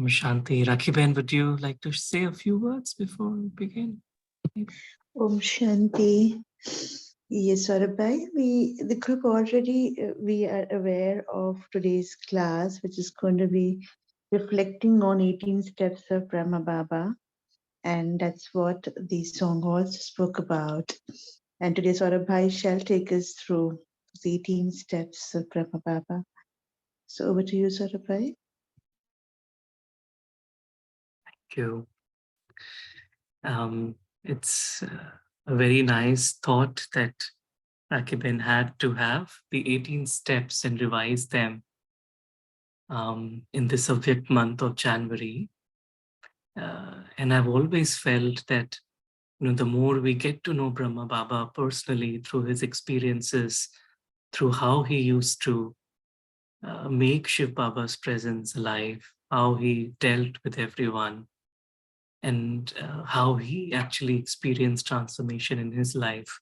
Shanti. Rakhi-ben, would you like to say a few words before we begin? Om Shanti. Yes, Saurabh Bhai, the group already, we are aware of today's class, which is going to be reflecting on 18 steps of Brahma Baba. And that's what the song also spoke about. And today Saurabh Bhai shall take us through the 18 steps of Brahma Baba. So over to you, Saurabh Bhai. Thank you. It's a very nice thought that Rakhi-ben had to have the 18 steps and revise them in this Avyak month of January. And I've always felt that the more we get to know Brahma Baba personally through his experiences, through how he used to make Shiv Baba's presence alive, how he dealt with everyone, and how he actually experienced transformation in his life.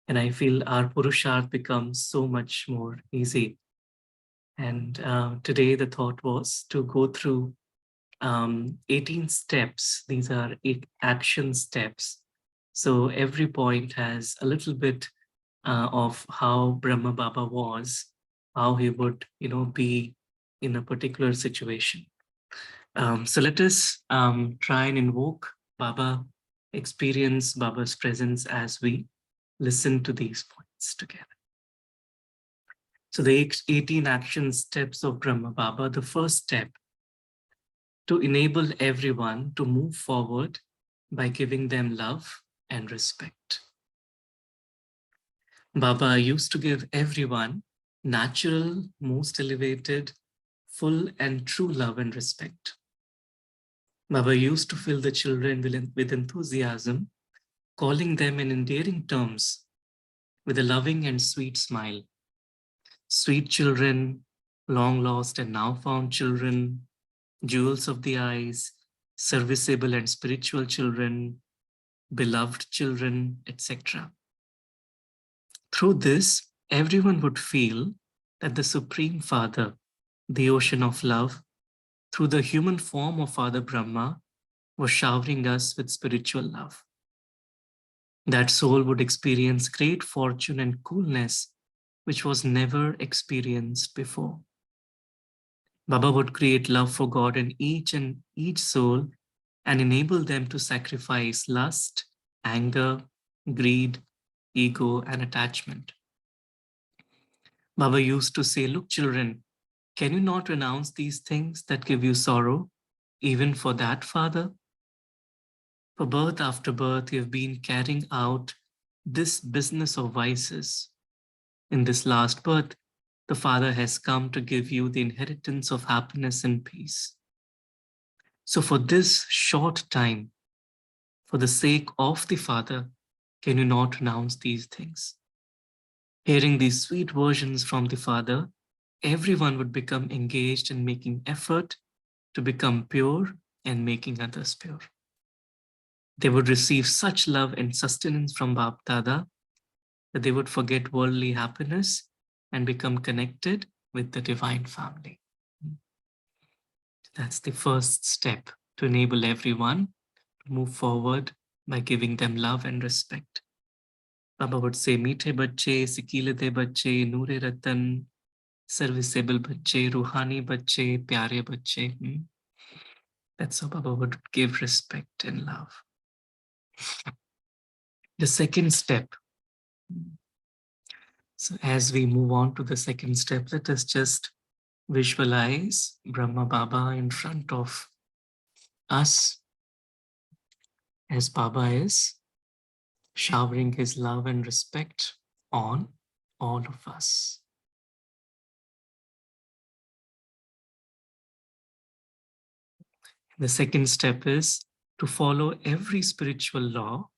And I feel our Purusharth becomes so much more easy. And today the thought was to go through 18 steps. These are 8 action steps. So every point has a little bit of how Brahma Baba was, how he would, be in a particular situation. So let us try and invoke Baba, experience Baba's presence as we listen to these points together. So the 18 action steps of Brahma Baba, the first step, to enable everyone to move forward by giving them love and respect. Baba used to give everyone natural, most elevated, full and true love and respect. Baba used to fill the children with enthusiasm, calling them in endearing terms with a loving and sweet smile. Sweet children, long lost and now found children, jewels of the eyes, serviceable and spiritual children, beloved children, etc. Through this, everyone would feel that the Supreme Father, the ocean of love, through the human form of Father Brahma, was showering us with spiritual love. That soul would experience great fortune and coolness, which was never experienced before. Baba would create love for God in each soul and enable them to sacrifice lust, anger, greed, ego, and attachment. Baba used to say, "Look, children, can you not renounce these things that give you sorrow, even for that, Father? For birth after birth, you have been carrying out this business of vices. In this last birth, the Father has come to give you the inheritance of happiness and peace. So for this short time, for the sake of the Father, can you not renounce these things?" Hearing these sweet versions from the Father, everyone would become engaged in making effort to become pure and making others pure. They would receive such love and sustenance from Bap Dada that they would forget worldly happiness and become connected with the divine family. That's the first step to enable everyone to move forward by giving them love and respect. Baba would say, "Meethe bacche, sikile de bacche, noore ratan, serviceable bacche, ruhani bacche, pyare bacche." That's how Baba would give respect and love. The second step. So as we move on to the second step, let us just visualize Brahma Baba in front of us as Baba is showering his love and respect on all of us. The second step is to follow every spiritual law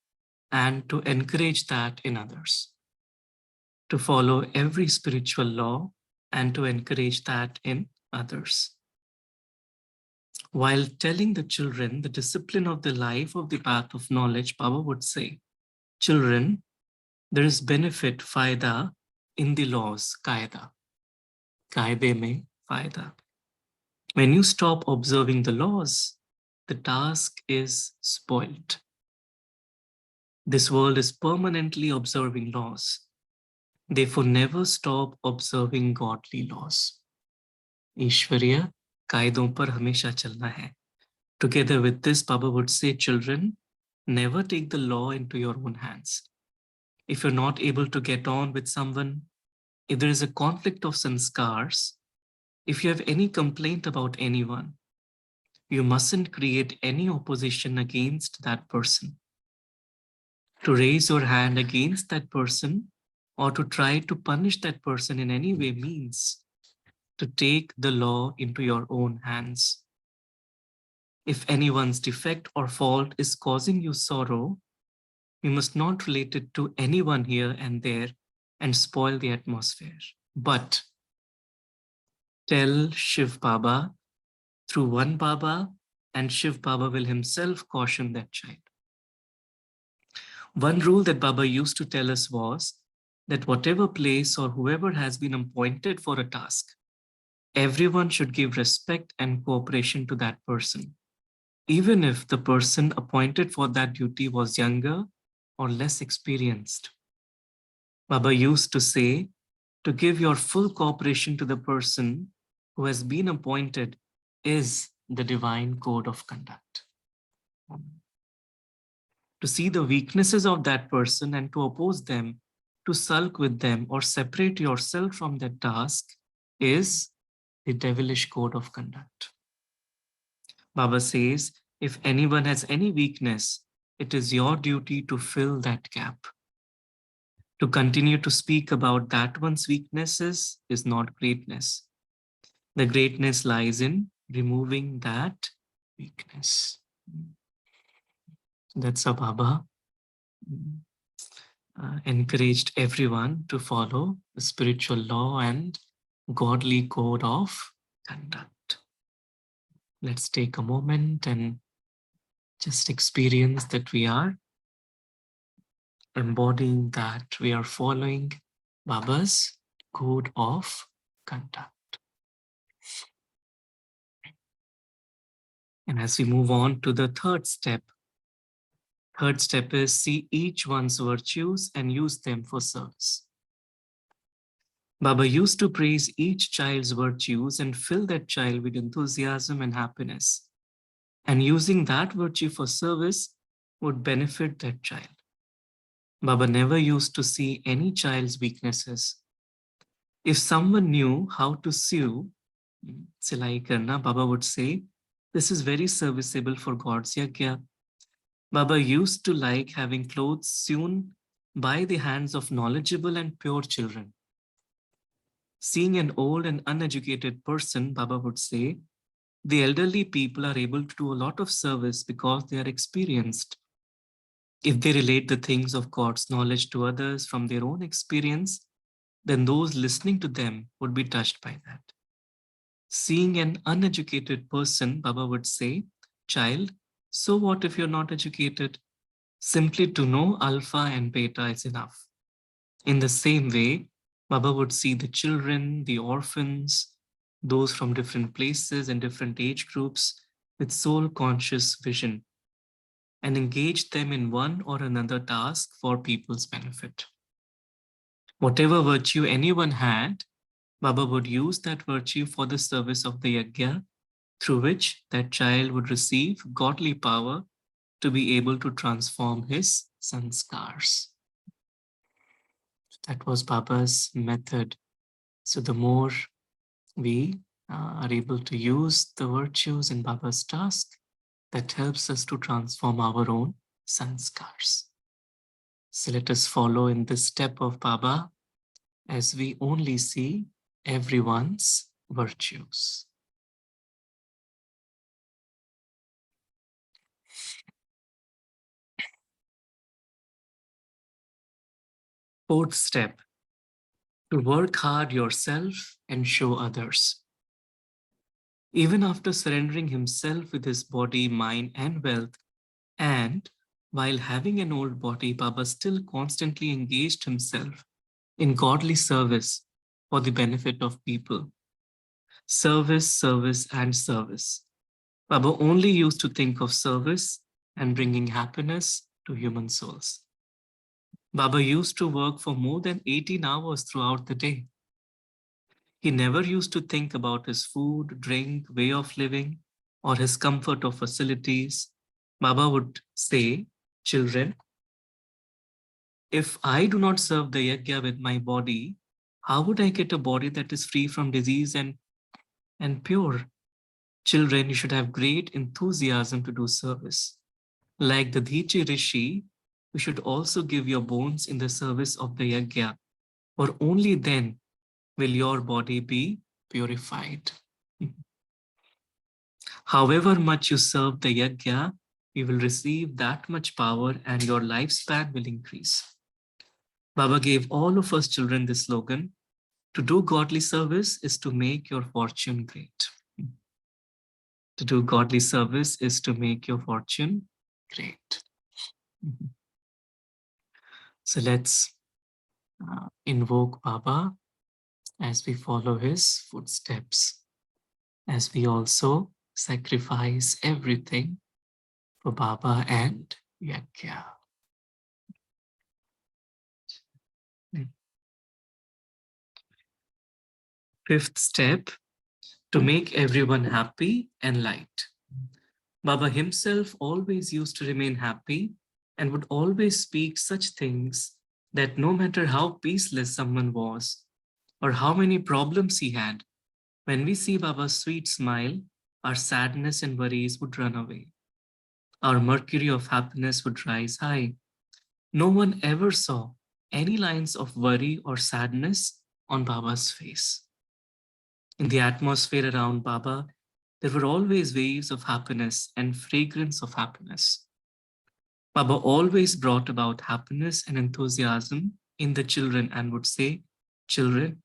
and to encourage that in others. To follow every spiritual law and to encourage that in others. While telling the children the discipline of the life of the path of knowledge, Baba would say, "Children, there is benefit, faida, in the laws, kaida. Kaide mein faida." When you stop observing the laws, the task is spoiled. This world is permanently observing laws. Therefore, never stop observing godly laws. ईश्वरीय कायदों पर हमेशा चलना है. Together with this, Baba would say, children, never take the law into your own hands. If you're not able to get on with someone, if there is a conflict of sanskars, if you have any complaint about anyone, you mustn't create any opposition against that person. To raise your hand against that person or to try to punish that person in any way means to take the law into your own hands. If anyone's defect or fault is causing you sorrow, you must not relate it to anyone here and there and spoil the atmosphere. But tell Shiv Baba through one Baba, and Shiv Baba will himself caution that child. One rule that Baba used to tell us was that whatever place or whoever has been appointed for a task, everyone should give respect and cooperation to that person, even if the person appointed for that duty was younger or less experienced. Baba used to say to give your full cooperation to the person who has been appointed is the divine code of conduct. To see the weaknesses of that person and to oppose them, to sulk with them or separate yourself from that task is the devilish code of conduct. Baba says, if anyone has any weakness, it is your duty to fill that gap. To continue to speak about that one's weaknesses is not greatness. The greatness lies in removing that weakness. That's how Baba encouraged everyone to follow the spiritual law and godly code of conduct. Let's take a moment and just experience that we are embodying that, we are following Baba's code of conduct. And as we move on to the third step is see each one's virtues and use them for service. Baba used to praise each child's virtues and fill that child with enthusiasm and happiness. And using that virtue for service would benefit that child. Baba never used to see any child's weaknesses. If someone knew how to sew, silai karna, Baba would say, this is very serviceable for God's yagya. Baba used to like having clothes sewn by the hands of knowledgeable and pure children. Seeing an old and uneducated person, Baba would say, the elderly people are able to do a lot of service because they are experienced. If they relate the things of God's knowledge to others from their own experience, then those listening to them would be touched by that. Seeing an uneducated person, Baba would say, child, so what if you're not educated? Simply to know alpha and beta is enough. In the same way, Baba would see the children, the orphans, those from different places and different age groups with soul-conscious vision and engage them in one or another task for people's benefit. Whatever virtue anyone had, Baba would use that virtue for the service of the yajna, through which that child would receive godly power to be able to transform his sanskars. That was Baba's method. So the more we are able to use the virtues in Baba's task, that helps us to transform our own sanskars. So let us follow in this step of Baba as we only see everyone's virtues. Fourth step, to work hard yourself and show others. Even after surrendering himself with his body, mind, and wealth, and while having an old body, Baba still constantly engaged himself in godly service for the benefit of people. Service, service, and service. Baba only used to think of service and bringing happiness to human souls. Baba used to work for more than 18 hours throughout the day. He never used to think about his food, drink, way of living, or his comfort of facilities. Baba would say, children, if I do not serve the yajna with my body, how would I get a body that is free from disease and pure? Children, you should have great enthusiasm to do service. Like the Dhichi Rishi, you should also give your bones in the service of the yajna, for only then will your body be purified. However much you serve the yajna, you will receive that much power and your lifespan will increase. Baba gave all of us children this slogan: to do godly service is to make your fortune great. To do godly service is to make your fortune great. So let's invoke Baba as we follow his footsteps, as we also sacrifice everything for Baba and Yajna. Fifth step, to make everyone happy and light. Baba himself always used to remain happy and would always speak such things that no matter how peaceless someone was or how many problems he had, when we see Baba's sweet smile, our sadness and worries would run away. Our mercury of happiness would rise high. No one ever saw any lines of worry or sadness on Baba's face. In the atmosphere around Baba, there were always waves of happiness and fragrance of happiness. Baba always brought about happiness and enthusiasm in the children and would say, children,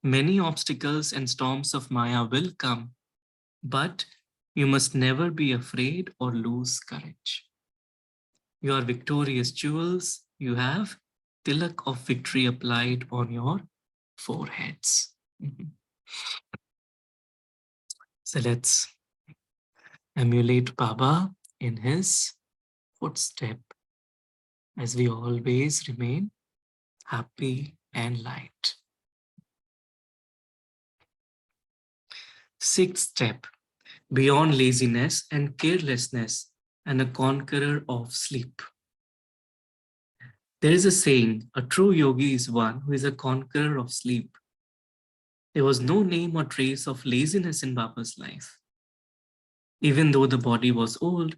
many obstacles and storms of Maya will come, but you must never be afraid or lose courage. You are victorious jewels. You have tilak of victory applied on your foreheads. So let's emulate Baba in his footstep as we always remain happy and light. Sixth step, beyond laziness and carelessness and a conqueror of sleep. There is a saying, a true yogi is one who is a conqueror of sleep. There was no name or trace of laziness in Baba's life. Even though the body was old,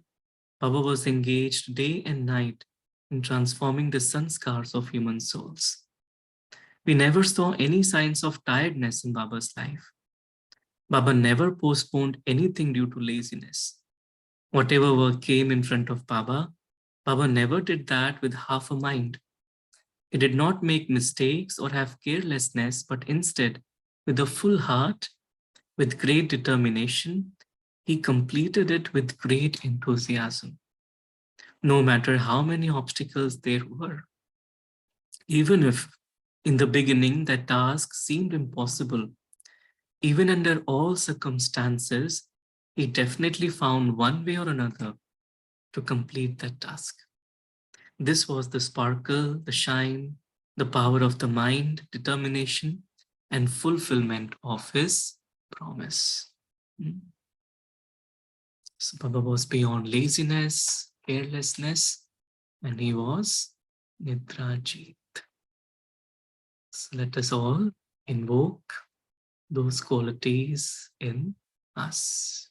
Baba was engaged day and night in transforming the sanskars of human souls. We never saw any signs of tiredness in Baba's life. Baba never postponed anything due to laziness. Whatever work came in front of Baba, Baba never did that with half a mind. He did not make mistakes or have carelessness, but instead, with a full heart, with great determination, he completed it with great enthusiasm. No matter how many obstacles there were, even if in the beginning that task seemed impossible, even under all circumstances, he definitely found one way or another to complete that task. This was the sparkle, the shine, the power of the mind, determination, and fulfillment of his promise. So Baba was beyond laziness, carelessness, and he was Nidrajit. So let us all invoke those qualities in us.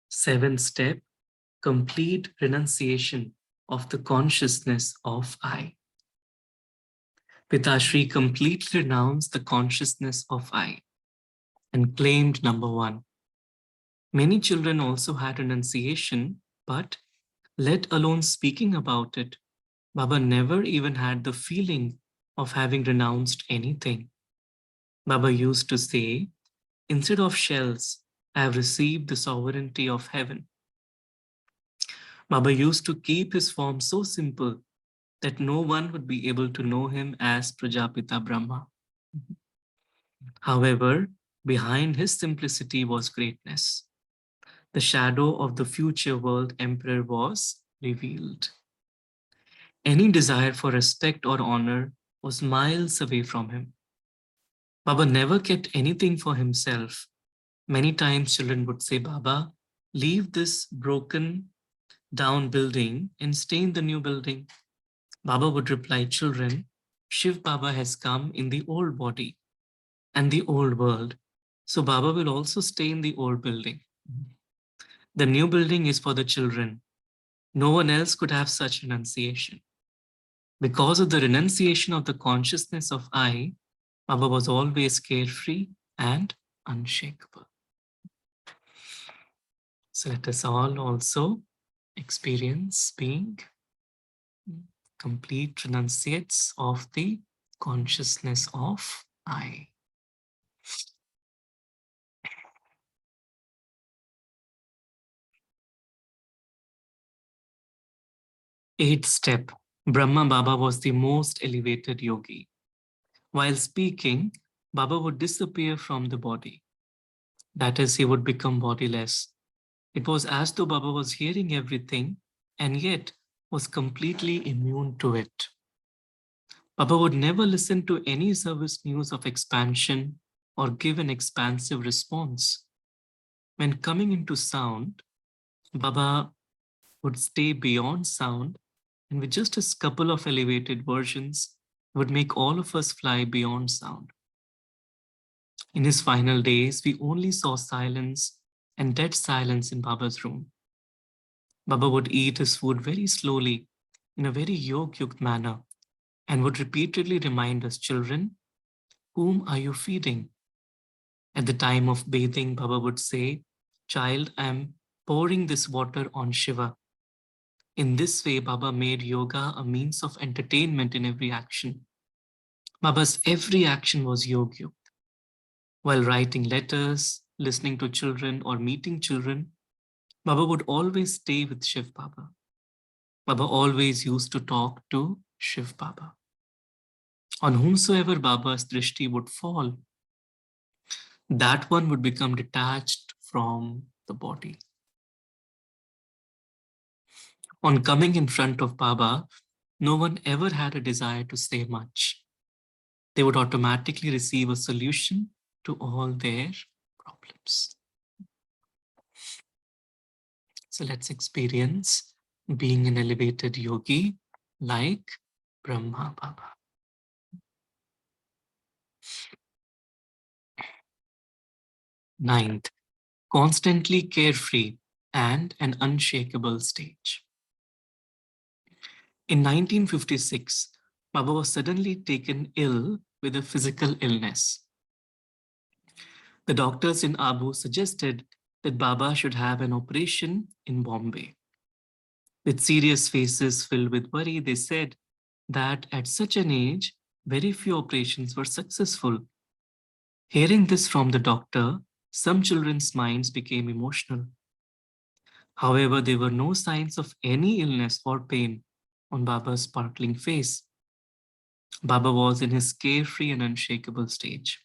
Seventh step, complete renunciation of the consciousness of I. Pitashri completely renounced the consciousness of I and claimed number one. Many children also had renunciation, but let alone speaking about it, Baba never even had the feeling of having renounced anything. Baba used to say, instead of shells, I have received the sovereignty of heaven. Baba used to keep his form so simple that no one would be able to know him as Prajapita Brahma. However, behind his simplicity was greatness. The shadow of the future world emperor was revealed. Any desire for respect or honor was miles away from him. Baba never kept anything for himself. Many times children would say, Baba, leave this broken down building and stay in the new building. Baba would reply, children, Shiv Baba has come in the old body and the old world. So Baba will also stay in the old building. The new building is for the children. No one else could have such renunciation. Because of the renunciation of the consciousness of I, Baba was always carefree and unshakable. So let us all also experience being complete renunciates of the consciousness of I. Eighth step, Brahma Baba was the most elevated yogi. While speaking, Baba would disappear from the body. That is, he would become bodiless. It was as though Baba was hearing everything and yet was completely immune to it. Baba would never listen to any service news of expansion or give an expansive response. When coming into sound, Baba would stay beyond sound and with just a couple of elevated versions would make all of us fly beyond sound. In his final days, we only saw silence and dead silence in Baba's room. Baba would eat his food very slowly in a very yog-yukt manner and would repeatedly remind us, children, whom are you feeding? At the time of bathing, Baba would say, child, I am pouring this water on Shiva. In this way, Baba made yoga a means of entertainment in every action. Baba's every action was yoga. While writing letters, listening to children, or meeting children, Baba would always stay with Shiv Baba. Baba always used to talk to Shiv Baba. On whomsoever Baba's drishti would fall, that one would become detached from the body. On coming in front of Baba, no one ever had a desire to say much. They would automatically receive a solution to all their problems. So let's experience being an elevated yogi like Brahma Baba. Ninth, constantly carefree and an unshakable stage. In 1956, Baba was suddenly taken ill with a physical illness. The doctors in Abu suggested that Baba should have an operation in Bombay. With serious faces filled with worry, they said that at such an age, very few operations were successful. Hearing this from the doctor, some children's minds became emotional. However, there were no signs of any illness or pain on Baba's sparkling face. Baba was in his carefree and unshakable stage.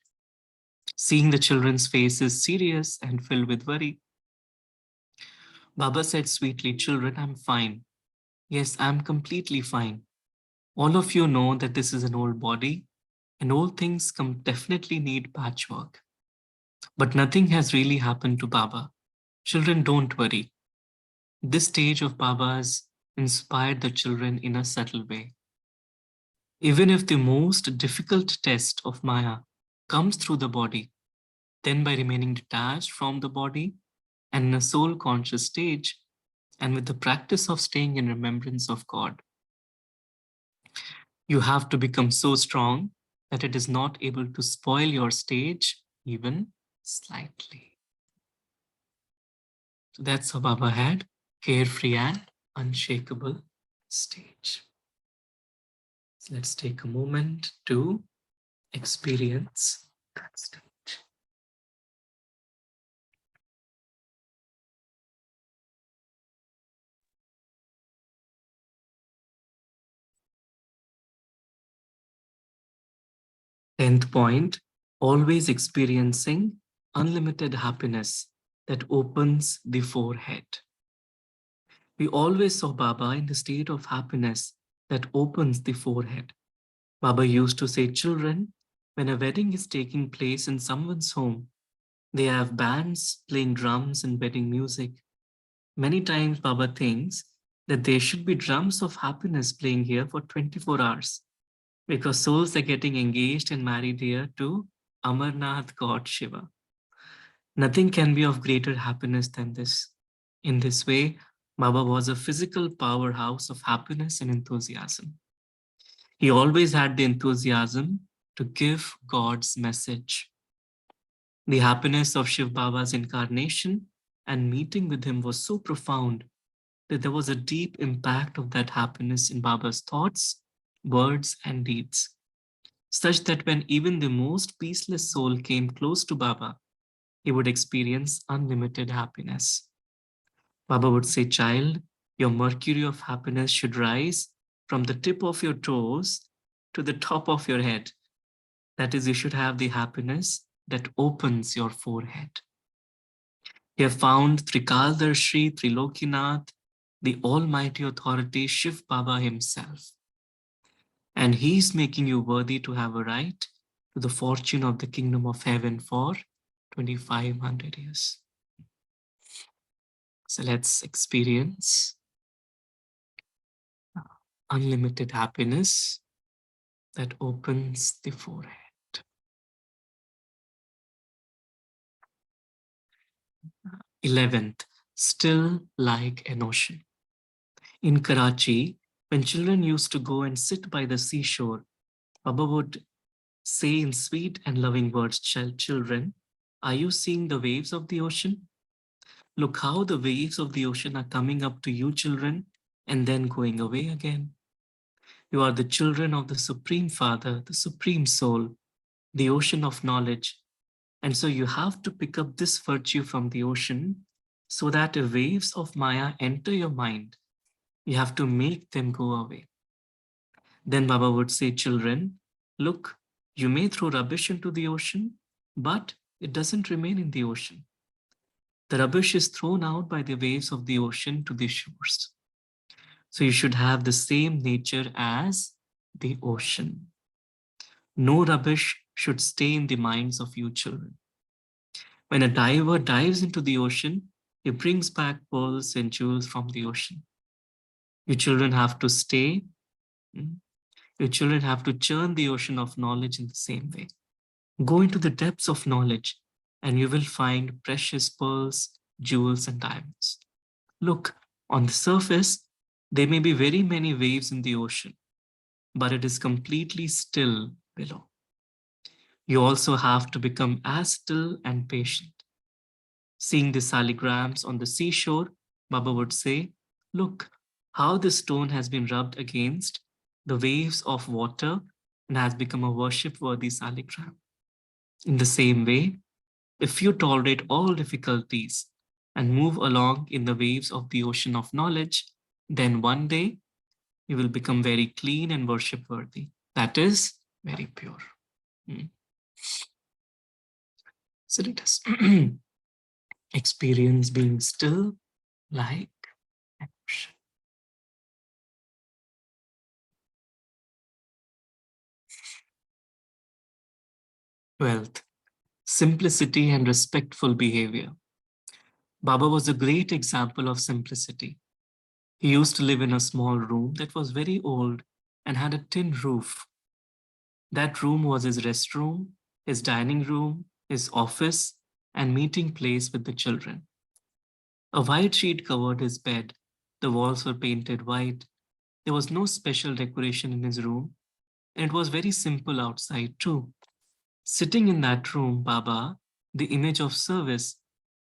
Seeing the children's faces serious and filled with worry, Baba said sweetly, children, I'm fine. Yes, I'm completely fine. All of you know that this is an old body and old things definitely need patchwork. But nothing has really happened to Baba. Children, don't worry. This stage of Baba's inspired the children in a subtle way. Even if the most difficult test of Maya comes through the body, then by remaining detached from the body and in a soul conscious stage, and with the practice of staying in remembrance of God, you have to become so strong that it is not able to spoil your stage even slightly. So that's how Baba had carefree and unshakable stage. So let's take a moment to experience that stage. 10th point, always experiencing unlimited happiness that opens the forehead. We always saw Baba in the state of happiness that opens the forehead. Baba used to say, children, when a wedding is taking place in someone's home, they have bands playing drums and wedding music. Many times Baba thinks that there should be drums of happiness playing here for 24 hours because souls are getting engaged and married here to Amarnath God Shiva. Nothing can be of greater happiness than this. In this way, Baba was a physical powerhouse of happiness and enthusiasm. He always had the enthusiasm to give God's message. The happiness of Shiv Baba's incarnation and meeting with him was so profound that there was a deep impact of that happiness in Baba's thoughts, words, and deeds, such that when even the most peaceless soul came close to Baba, he would experience unlimited happiness. Baba would say, child, your mercury of happiness should rise from the tip of your toes to the top of your head. That is, you should have the happiness that opens your forehead. You have found Trikaldarshi Trilokinath, the almighty authority, Shiv Baba himself. And he's making you worthy to have a right to the fortune of the kingdom of heaven for 2500 years. So let's experience unlimited happiness that opens the forehead. 11th, still like an ocean. In Karachi, when children used to go and sit by the seashore, Baba would say in sweet and loving words, children, are you seeing the waves of the ocean? Look how the waves of the ocean are coming up to you, children, and then going away again. You are the children of the Supreme Father, the Supreme Soul, the ocean of knowledge. And so you have to pick up this virtue from the ocean so that the waves of Maya enter your mind. You have to make them go away. Then Baba would say, children, look, you may throw rubbish into the ocean, but it doesn't remain in the ocean. The rubbish is thrown out by the waves of the ocean to the shores. So you should have the same nature as the ocean. No rubbish should stay in the minds of you children. When a diver dives into the ocean, he brings back pearls and jewels from the ocean. You children have to stay. Your children have to churn the ocean of knowledge in the same way. Go into the depths of knowledge and you will find precious pearls, jewels, and diamonds. Look, on the surface, there may be very many waves in the ocean, but it is completely still below. You also have to become as still and patient. Seeing the saligrams on the seashore, Baba would say, look how the stone has been rubbed against the waves of water and has become a worship-worthy saligram. In the same way, if you tolerate all difficulties and move along in the waves of the ocean of knowledge, then one day you will become very clean and worship-worthy. That is very pure. So let us experience being still like an ocean. 12th, simplicity and respectful behavior. Baba was a great example of simplicity. He used to live in a small room that was very old and had a tin roof. That room was his restroom, his dining room, his office, and meeting place with the children. A white sheet covered his bed. The walls were painted white. There was no special decoration in his room, and it was very simple outside too. Sitting in that room, Baba, the image of service,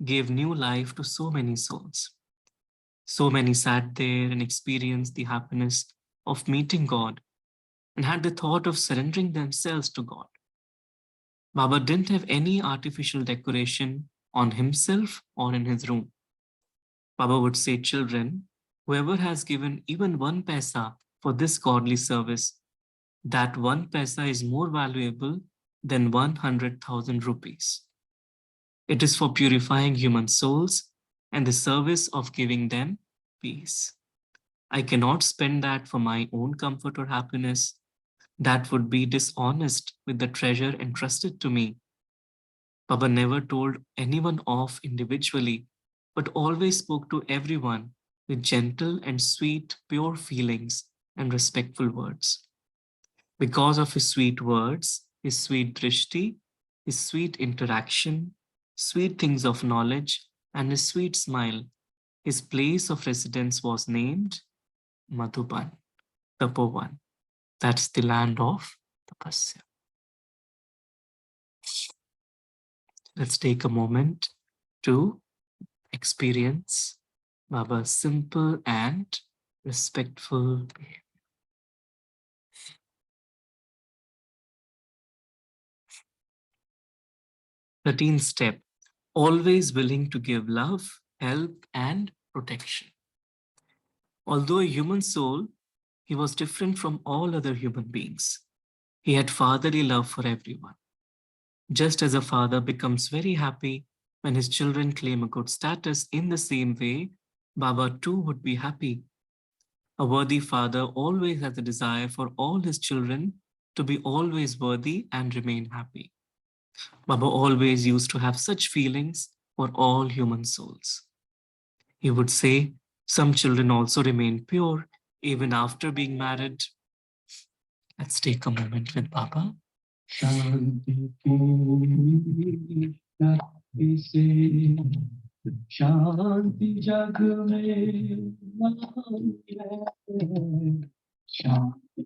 gave new life to so many souls. So many sat there and experienced the happiness of meeting God and had the thought of surrendering themselves to God. Baba didn't have any artificial decoration on himself or in his room. Baba would say, children, whoever has given even 1 paisa for this godly service, that 1 paisa is more valuable than 100,000 rupees. It is for purifying human souls and the service of giving them peace. I cannot spend that for my own comfort or happiness. That would be dishonest with the treasure entrusted to me. Baba never told anyone off individually, but always spoke to everyone with gentle and sweet, pure feelings and respectful words. Because of his sweet words, his sweet drishti, his sweet interaction, sweet things of knowledge, and his sweet smile, his place of residence was named Madhuban, Tapovan. That's the land of Tapasya. Let's take a moment to experience Baba's simple and respectful behavior. 13th step, always willing to give love, help, and protection. Although a human soul, he was different from all other human beings. He had fatherly love for everyone. Just as a father becomes very happy when his children claim a good status, in the same way, Baba too would be happy. A worthy father always has a desire for all his children to be always worthy and remain happy. Baba always used to have such feelings for all human souls. He would say, some children also remain pure even after being married. Let's take a moment with Baba. Shanti se Shanti jag mein naam hai. Shanti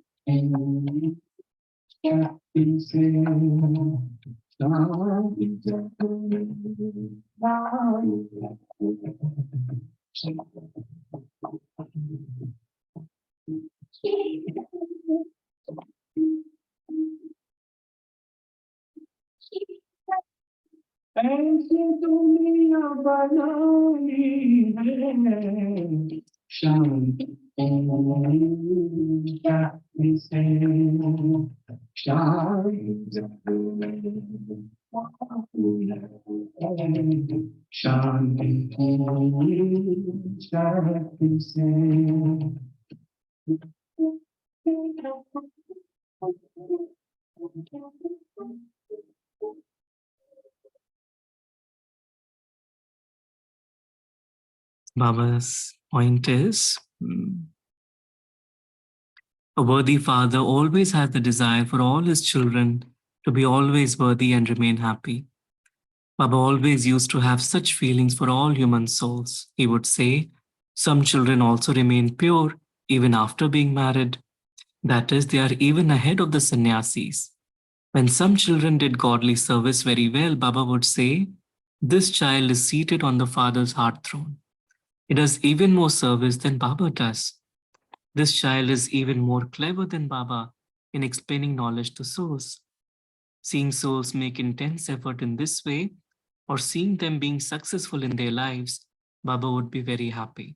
Shakti se Shanti jag mein naam ऐसे दुनिया बनाई है शांति शक्ति से शांति जग में शांति शक्ति से Baba's point is a worthy father always has the desire for all his children to be always worthy and remain happy. Baba always used to have such feelings for all human souls. He would say, some children also remain pure even after being married. That is, they are even ahead of the sannyasis. When some children did godly service very well, Baba would say, this child is seated on the father's heart throne. He does even more service than Baba does. This child is even more clever than Baba in explaining knowledge to souls. Seeing souls make intense effort in this way, or seeing them being successful in their lives, Baba would be very happy.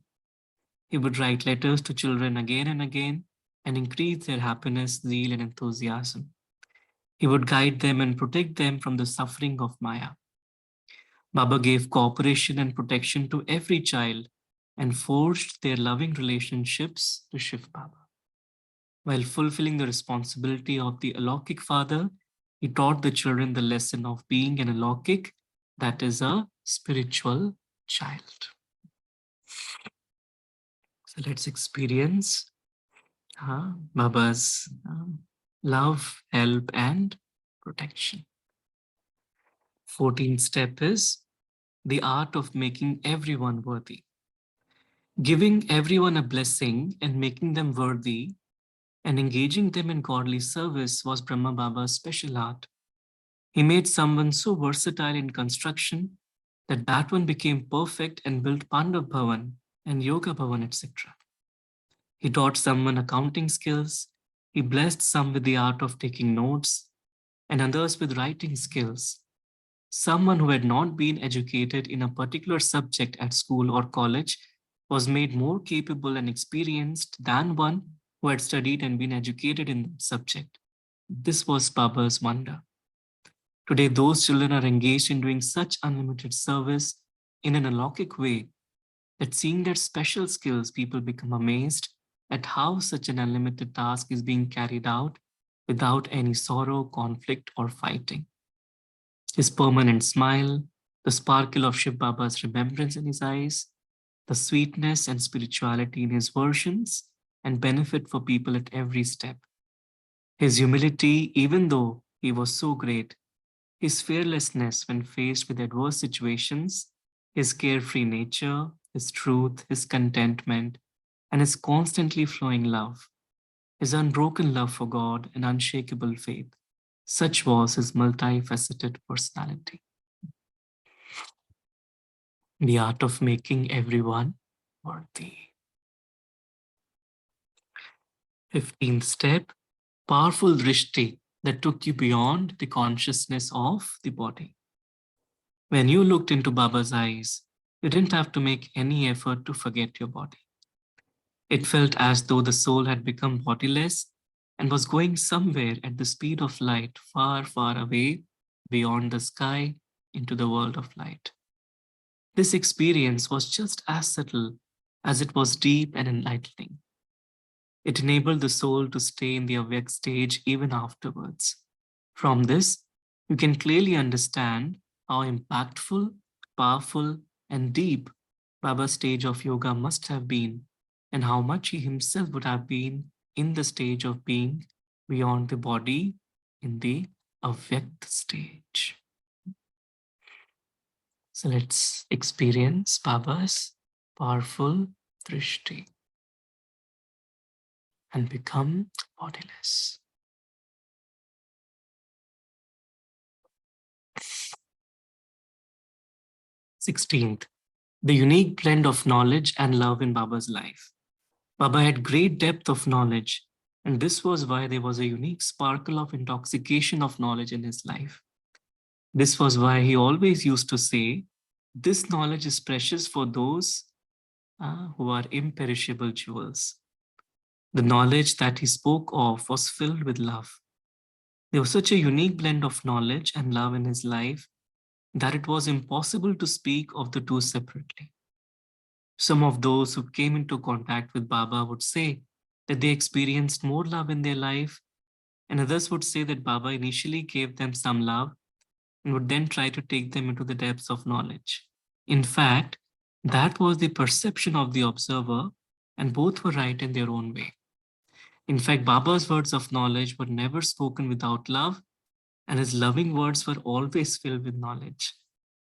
He would write letters to children again and again and increase their happiness, zeal, and enthusiasm. He would guide them and protect them from the suffering of Maya. Baba gave cooperation and protection to every child and forged their loving relationships to Shiv Baba. While fulfilling the responsibility of the Alokik Father, he taught the children the lesson of being an Alokik, that is a spiritual child. So let's experience Baba's love, help, and protection. 14th step is the art of making everyone worthy. Giving everyone a blessing and making them worthy and engaging them in godly service was Brahma Baba's special art. He made someone so versatile in construction that that one became perfect and built Pandav Bhavan and Yoga Bhavan, etc. He taught someone accounting skills, he blessed some with the art of taking notes, and others with writing skills. Someone who had not been educated in a particular subject at school or college was made more capable and experienced than one who had studied and been educated in that subject. This was Baba's wonder. Today, those children are engaged in doing such unlimited service in an alaukic way that seeing their special skills, people become amazed at how such an unlimited task is being carried out without any sorrow, conflict, or fighting. His permanent smile, the sparkle of Shiv Baba's remembrance in his eyes, the sweetness and spirituality in his versions, and benefit for people at every step. His humility, even though he was so great, his fearlessness when faced with adverse situations, his carefree nature, his truth, his contentment, and his constantly flowing love, his unbroken love for God and unshakable faith. Such was his multifaceted personality. The art of making everyone worthy. 15th step, powerful drishti that took you beyond the consciousness of the body. When you looked into Baba's eyes, you didn't have to make any effort to forget your body. It felt as though the soul had become bodiless and was going somewhere at the speed of light, far, far away, beyond the sky, into the world of light. This experience was just as subtle as it was deep and enlightening. It enabled the soul to stay in the awake stage even afterwards. From this, you can clearly understand how impactful, powerful, and deep Baba's stage of yoga must have been, and how much he himself would have been in the stage of being beyond the body in the avyakt stage. So let's experience Baba's powerful drishti and become bodiless. 16th, the unique blend of knowledge and love in Baba's life. Baba had great depth of knowledge, and this was why there was a unique sparkle of intoxication of knowledge in his life. This was why he always used to say, this knowledge is precious for those who are imperishable jewels. The knowledge that he spoke of was filled with love. There was such a unique blend of knowledge and love in his life that it was impossible to speak of the two separately. Some of those who came into contact with Baba would say that they experienced more love in their life, and others would say that Baba initially gave them some love and would then try to take them into the depths of knowledge. In fact, that was the perception of the observer, and both were right in their own way. In fact, Baba's words of knowledge were never spoken without love, and his loving words were always filled with knowledge.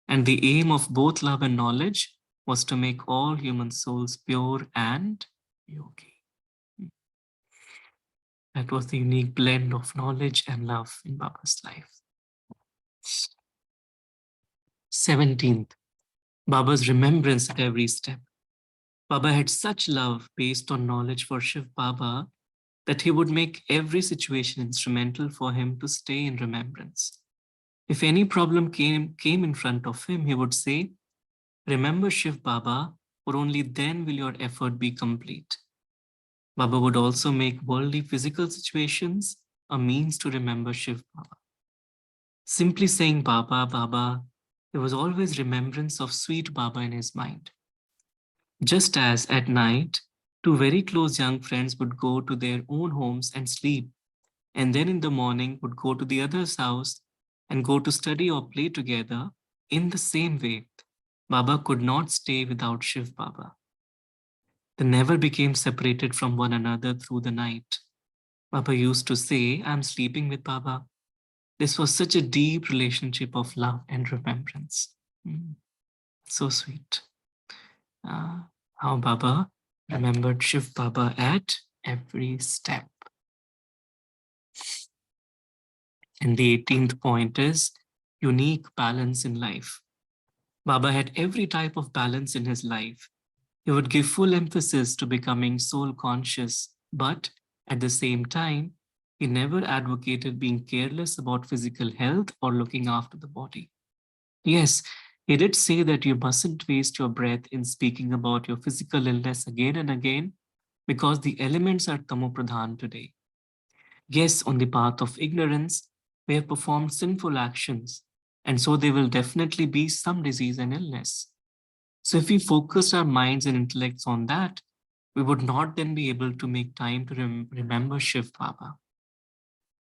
And the aim of both love and knowledge was to make all human souls pure and yogi. That was the unique blend of knowledge and love in Baba's life. 17th, Baba's remembrance at every step. Baba had such love based on knowledge for Shiv Baba that he would make every situation instrumental for him to stay in remembrance. If any problem came in front of him, he would say, remember Shiv Baba, for only then will your effort be complete. Baba would also make worldly physical situations a means to remember Shiv Baba. Simply saying Baba, Baba, there was always remembrance of sweet Baba in his mind. Just as at night, two very close young friends would go to their own homes and sleep, and then in the morning would go to the other's house and go to study or play together, in the same way, Baba could not stay without Shiv Baba. They never became separated from one another through the night. Baba used to say, I'm sleeping with Baba. This was such a deep relationship of love and remembrance. So sweet. How Baba remembered Shiv Baba at every step. And the 18th point is unique balance in life. Baba had every type of balance in his life. He would give full emphasis to becoming soul conscious, but at the same time, he never advocated being careless about physical health or looking after the body. Yes, he did say that you mustn't waste your breath in speaking about your physical illness again and again, because the elements are tamopradhan today. Yes, on the path of ignorance, We have performed sinful actions, and so there will definitely be some disease and illness. So if we focused our minds and intellects on that, we would not then be able to make time to remember Shiv Baba.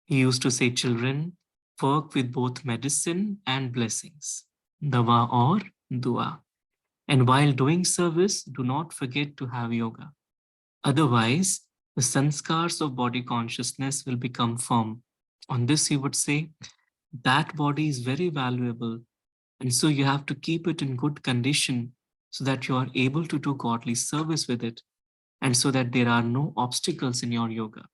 He used to say, children, work with both medicine and blessings, dawa or dua. And while doing service, do not forget to have yoga. Otherwise, the sanskars of body consciousness will become firm. On this, he would say, that body is very valuable. And so you have to keep it in good condition so that you are able to do godly service with it and so that there are no obstacles in your yoga.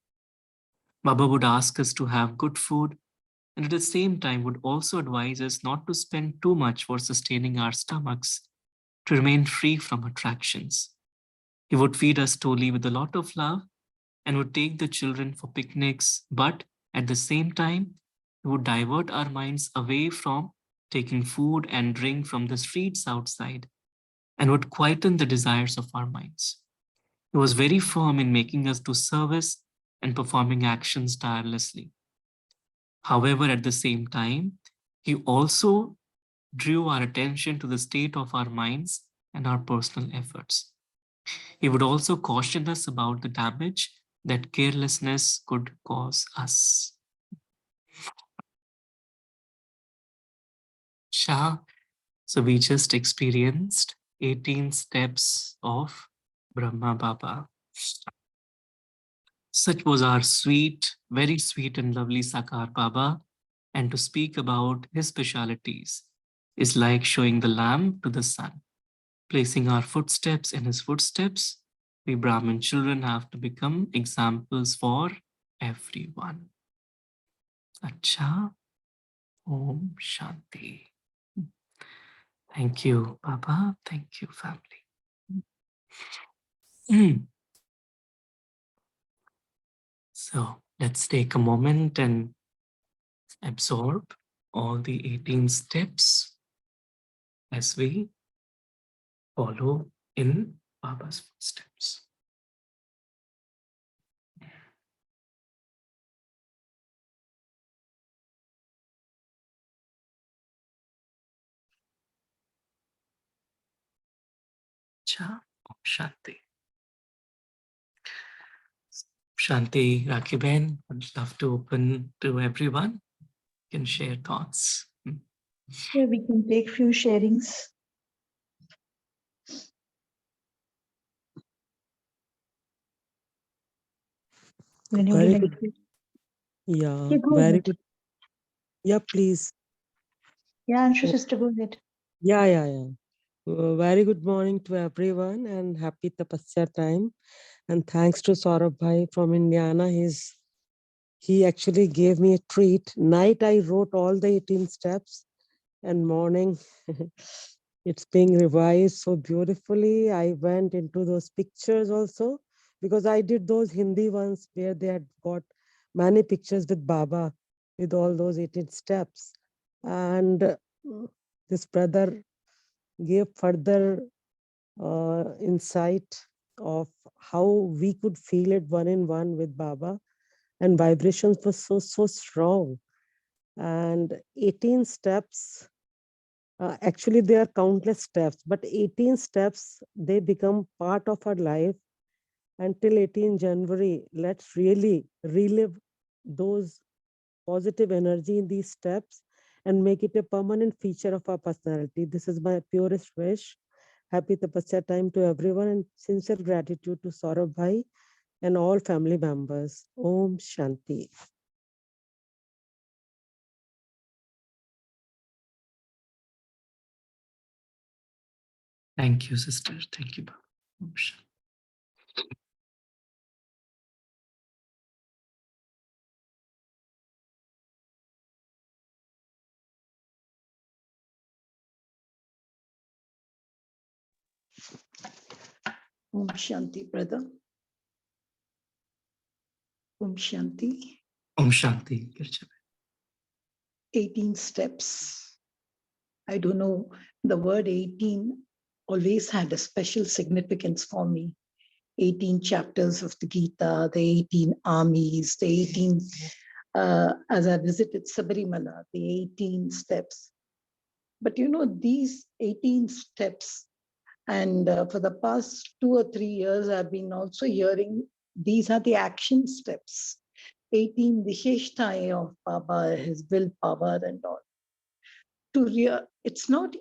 Baba would ask us to have good food and at the same time would also advise us not to spend too much for sustaining our stomachs, to remain free from attractions. He would feed us slowly with a lot of love and would take the children for picnics, but at the same time, he would divert our minds away from taking food and drink from the streets outside and would quieten the desires of our minds. He was very firm in making us do service and performing actions tirelessly. However, at the same time, he also drew our attention to the state of our minds and our personal efforts. He would also caution us about the damage that carelessness could cause us. Shah, so we just experienced 18 steps of Brahma Baba. Such was our sweet, very sweet and lovely Sakar Baba. And to speak about his specialities is like showing the lamp to the sun. Placing our footsteps in his footsteps, we Brahmin children have to become examples for everyone. Acha, Om Shanti. Thank you, Baba. Thank you, family. So let's take a moment and absorb all the 18 steps as we follow in Baba's footsteps. Cha, Om Shanti. Shanti, Rakiben, would love to open to everyone. You can share thoughts. Yeah, we can take few sharings. When would you Very like good. to? Yeah, Yeah, go very ahead. good. Yeah, please. Yeah, Anshu Oh, sister, go ahead. yeah. Very good morning to everyone and happy Tapasya time. And thanks to Saurabh Bhai from Indiana. He actually gave me a treat. Night I wrote all the 18 steps and morning it's being revised so beautifully. I went into those pictures also because I did those Hindi ones where they had got many pictures with Baba with all those 18 steps. And this brother gave further insight of how we could feel it one in one with Baba, and vibrations were so strong. And 18 steps, actually there are countless steps, but 18 steps, they become part of our life until 18 January. Let's really relive those positive energy in these steps and make it a permanent feature of our personality. This is my purest wish. Happy Tapasya time to everyone and sincere gratitude to Saurabh Bhai and all family members. Om Shanti. Thank you, sister. Thank you, Baba. Om Shanti. Om Shanti, brother. Om Shanti. Om Shanti. 18 steps. I don't know, the word 18 always had a special significance for me. 18 chapters of the Gita, the 18 armies, the 18 as I visited Sabarimala, the 18 steps. But these 18 steps, and for the past 2 or 3 years, I've been also hearing these are the action steps. 18 Visheshtai of Baba, his willpower and all. It's not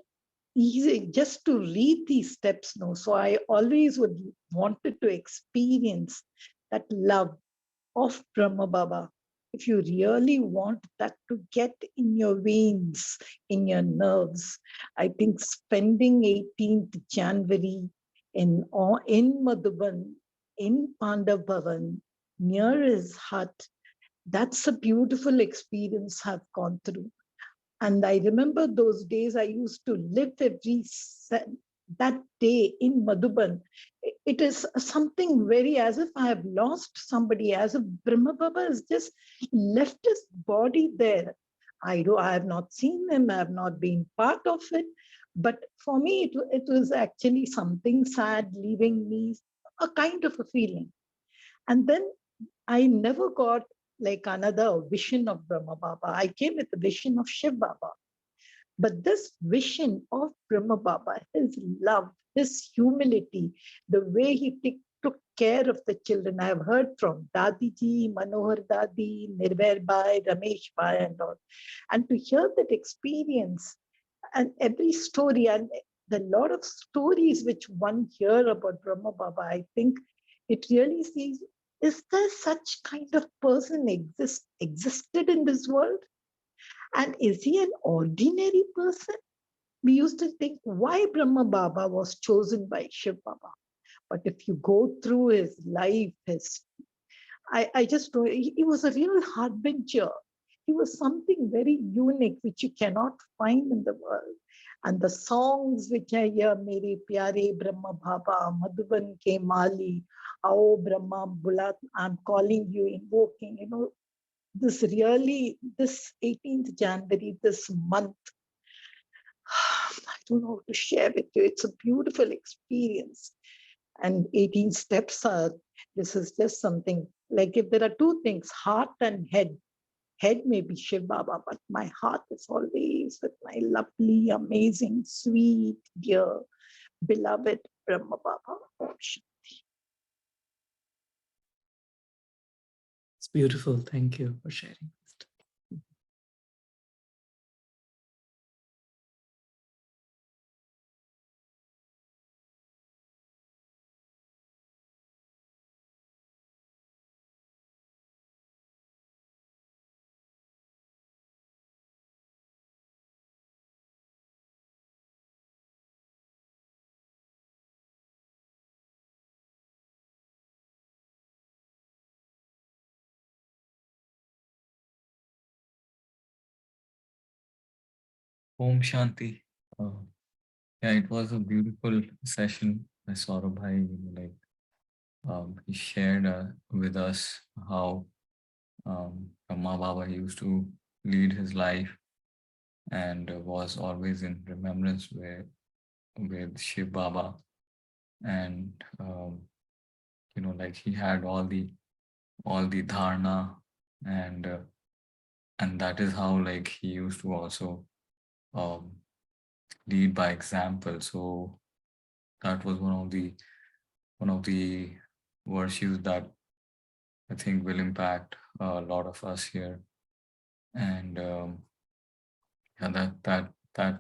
easy just to read these steps, no. So I always would wanted to experience that love of Brahma Baba. If you really want that to get in your veins, in your nerves, I think spending 18th January in Madhuban, in Pandav Bhavan, near his hut, that's a beautiful experience I've gone through. And I remember those days I used to live that day in Madhuban. It is something very as if I have lost somebody, as if Brahma Baba has just left his body there. I have not seen him, I have not been part of it. But for me, it was actually something sad, leaving me a kind of a feeling. And then I never got like another vision of Brahma Baba. I came with the vision of Shiv Baba. But this vision of Brahma Baba, his love, his humility, the way he took care of the children, I have heard from Dadi Ji, Manohar Dadi, Nirvair Bhai, Ramesh Bhai, and all. And to hear that experience and every story and the lot of stories which one hear about Brahma Baba, I think it really sees, is there such kind of person existed in this world? And is he an ordinary person? We used to think why Brahma Baba was chosen by Shiv Baba. But if you go through his life, I just know he was a real harbinger. He was something very unique which you cannot find in the world. And the songs which I hear, Mere Pyare Brahma Baba, Madhuban Ke Mali, Ao Brahma Bulat, I'm calling you, invoking, this 18th January, this month, I don't know how to share with you. It's a beautiful experience. And 18 steps this is just something, like if there are two things, heart and head may be Shiv Baba, but my heart is always with my lovely, amazing, sweet, dear, beloved Brahma Baba. It's beautiful. Thank you for sharing. Om Shanti. Yeah, it was a beautiful session by Saurabh Bhai. He shared with us how Brahma Baba used to lead his life and was always in remembrance with Shiv Baba, and like he had all the dharna, and that is how like he used to also um, lead by example. So that was one of the virtues that I think will impact a lot of us here. And yeah, that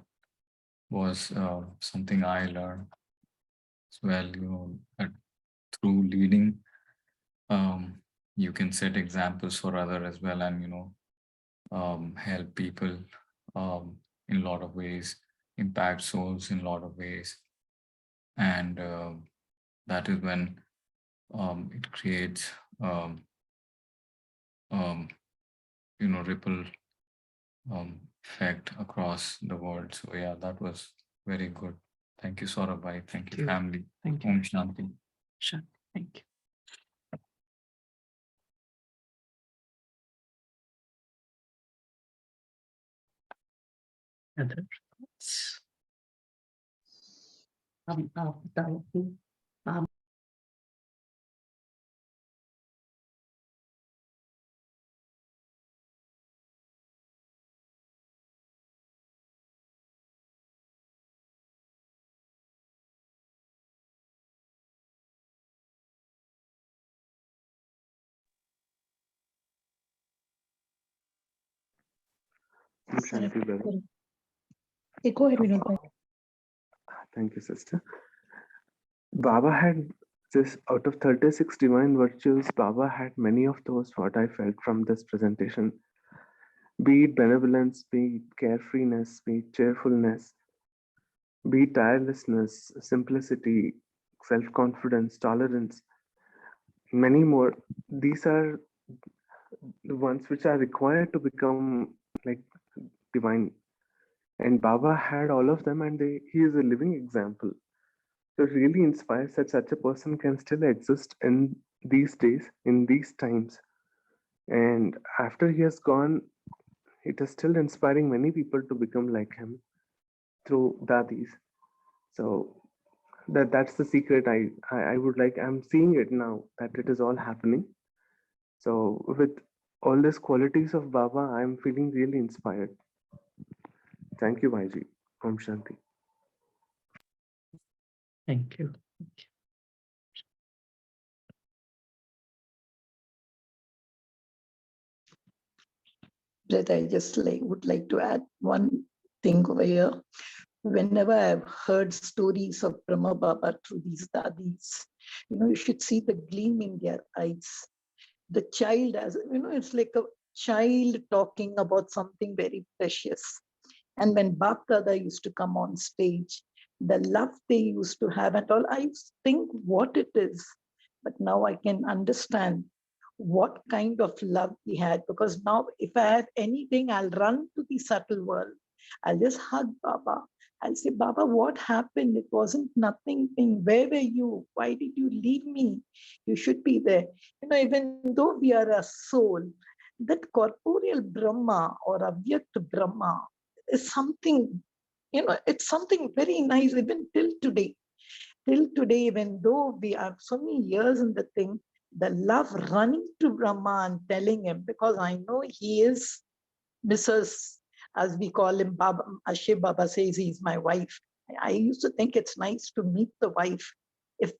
was something I learned as well. That through leading, you can set examples for other as well, and help people in a lot of ways, impact souls in a lot of ways, and that is when it creates um, ripple effect across the world. So yeah, that was very good. Thank you, Saurabh Bhai. Thank you, family. Thank you. Om Shanti. Shanti. Thank you. Other thoughts? Shanti, brother. Go ahead, Vinod bhai. Thank you, sister. Baba had this, out of 36 divine virtues, Baba had many of those, what I felt from this presentation. Be it benevolence, be it carefreeness, be it cheerfulness, be it tirelessness, simplicity, self-confidence, tolerance, many more. These are the ones which are required to become like divine. And Baba had all of them, and he is a living example. So it really inspires that such a person can still exist in these days, in these times. And after he has gone, it is still inspiring many people to become like him through dadis. So that's the secret. I would like, I'm seeing it now that it is all happening. So with all these qualities of Baba, I'm feeling really inspired. Thank you, Bhaiji. Om Shanti. Thank you. That I just would like to add one thing over here. Whenever I've heard stories of Brahma Baba through these dadis, you should see the gleam in their eyes. The child, it's like a child talking about something very precious. And when Bap Dada used to come on stage, the love they used to have and all, I think what it is. But now I can understand what kind of love he had, because now if I have anything, I'll run to the subtle world. I'll just hug Baba. I'll say, Baba, what happened? It wasn't nothing. Where were you? Why did you leave me? You should be there. Even though we are a soul, that corporeal Brahma or Avyakt Brahma is something, it's something very nice even till today. Till today, even though we are so many years in the thing, the love running to Brahma and telling him, because I know he is Mrs., as we call him, Baba, Ashe Baba says he's my wife. I used to think it's nice to meet the wife. If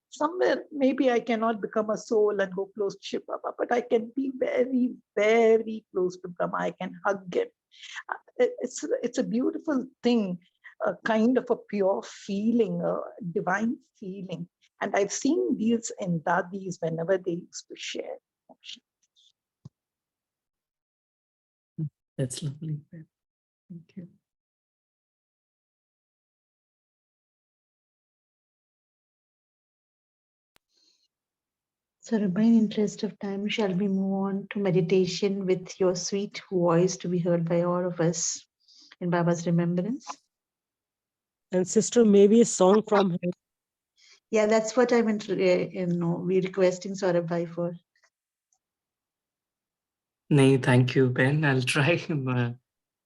somewhere, maybe I cannot become a soul and go close to Shiv Baba, but I can be very, very close to Brahma. I can hug him. It's a beautiful thing, a kind of a pure feeling, a divine feeling. And I've seen these in dadis whenever they used to share. That's lovely. Thank you. So, in interest of time, shall we move on to meditation with your sweet voice to be heard by all of us in Baba's remembrance? And sister, maybe a song from him. Yeah, that's what I'm we're requesting Saurabh Bhai for. Nay, thank you, Ben. I'll try.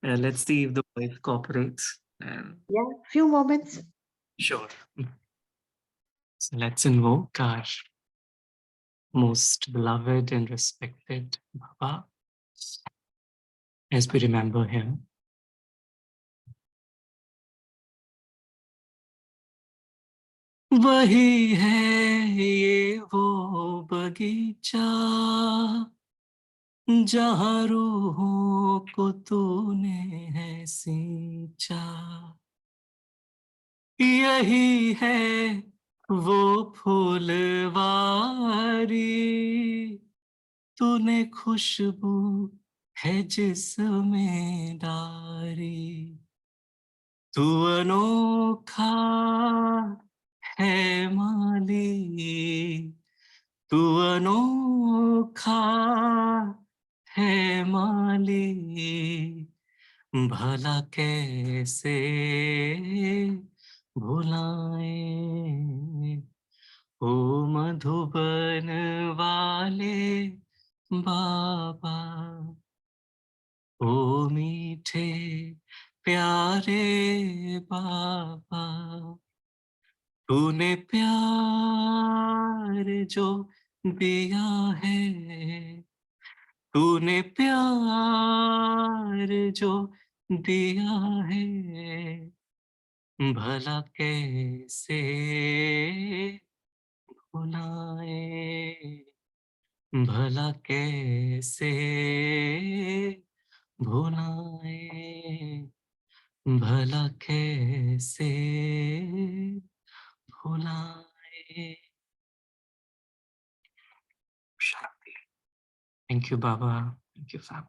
Let's see if the voice cooperates. Yeah, few moments. Sure. So let's invoke our most beloved and respected Baba as we remember him. वही है ये वो बगीचा जहाँ रूहों को तूने है सींचा, यही है वो फूलवारी तूने खुशबू है जिसमें डारी, तू अनोखा है माली, तू अनोखा है माली, भला कैसे भुलाए ओ मधुबन वाले बाबा, ओ मीठे प्यारे बाबा, तूने प्यार जो दिया है, तूने प्यार जो दिया है, भला कैसे भुलाए, भला कैसे भुलाए। भला कैसे भुलाए. Shanti. Thank you, Baba. Thank you, family.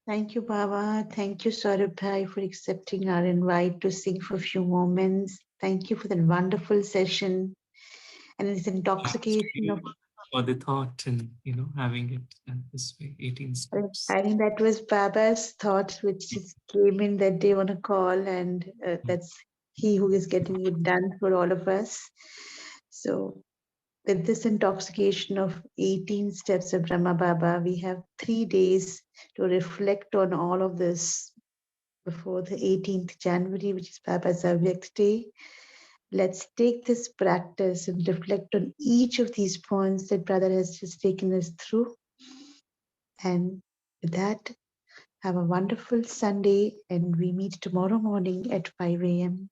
Thank you, Baba. Thank you, Saurabh Bhai, for accepting our invite to sing for a few moments. Thank you for that wonderful session and this intoxication of. For the thought and having it this way, 18 steps. I think that was Baba's thought, which just came in that day on a call, and that's he who is getting it done for all of us. So, with this intoxication of 18 steps of Brahma Baba, we have 3 days to reflect on all of this before the 18th January, which is Baba's Avyak Day. Let's take this practice and reflect on each of these points that Brother has just taken us through. And with that, have a wonderful Sunday, and we meet tomorrow morning at 5 a.m.